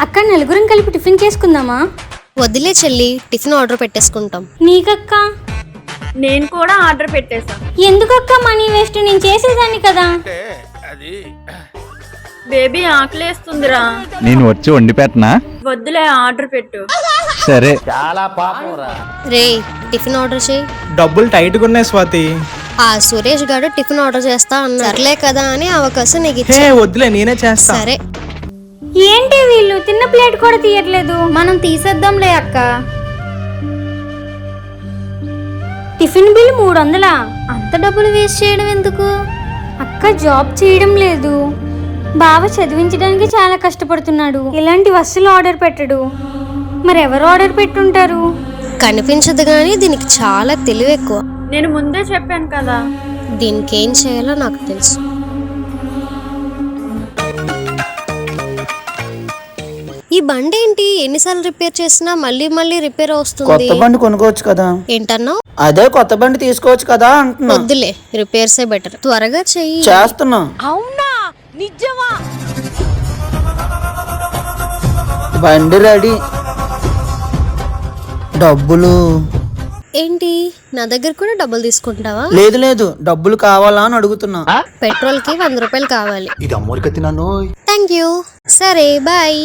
అక్క నలుగురం కలిపి టిఫిన్ చేసుకుందామా? వదిలే చెల్లి, టిఫిన్ ఆర్డర్ పెట్టేసుకుంటాం. నీకక్క? నేను కూడా ఆర్డర్ పెట్టేశా. ఎందుకక్క మనీ వేస్ట్? నేను చేసేదాన్ని కదా. బేబీ ఆకలేస్తుందిరా. నేను వచ్చి వండి పెట్టనా? వద్దులే, ఆర్డర్ పెట్టు. సరే. రే, టిఫిన్ ఆర్డర్ చేయి. డబ్బులు టైట్గా ఉన్నాయి స్వాతి. ఆ సురేష్ గారు టిఫిన్ ఆర్డర్ చేస్తా అన్నా. సర్లే కదా అని అవకాశం నీకు హే ఇచ్చా. వద్దులే, నేనే చేస్తా. సరే. ఏంటి వీళ్ళు తిన్న ప్లేట్ కూడా తీయట్లేదు. మనం తీసేద్దాంలే అక్క. Tiffin bill 300. అంత డబ్బులు వేస్ట్ చేయడం ఎందుకు? అక్క జాబ్ చేయడం లేదు, బావ చదివించడానికి చాలా కష్టపడుతున్నాడు. ఇలాంటి వస్తువులు ఆర్డర్ పెట్టడు. మరి ఎవరు ఆర్డర్ పెట్టుంటారు? కనిపించదు గానీ దీనికి చాలా తెలివి ఎక్కువ. నేను ముందే చెప్పాను కదా. దీనికి ఏం చేయాలో నాకు తెలుసు. ఈ బండి ఏంటి ఎన్నిసార్లు రిపేర్ చేసినా మళ్ళీ మళ్ళీ రిపేర్ వస్తుంది. కొత్త బండి కొనుక్కోవచ్చు కదా. ఏంటన్నావు? అదే కొత్త బండి తీసుకోవచ్చు కదా అంటున్నా. వద్దులే, రిపేర్సే బెటర్. త్వరగా చెయ్యి. చేస్తున్నా. అవునా? నిజమా? బండి రెడీ. డబ్బులు ఏంటి, నా దగ్గర కూడా డబ్బులు తీసుకుంటావా? లేదు లేదు, డబ్బులు కావాలా అని అడుగుతున్నా. పెట్రోల్ కి 100 రూపాయలు కావాలి. ఇది అమ్మోరికి తిన్నాను. Thank you. సరే బాయ్.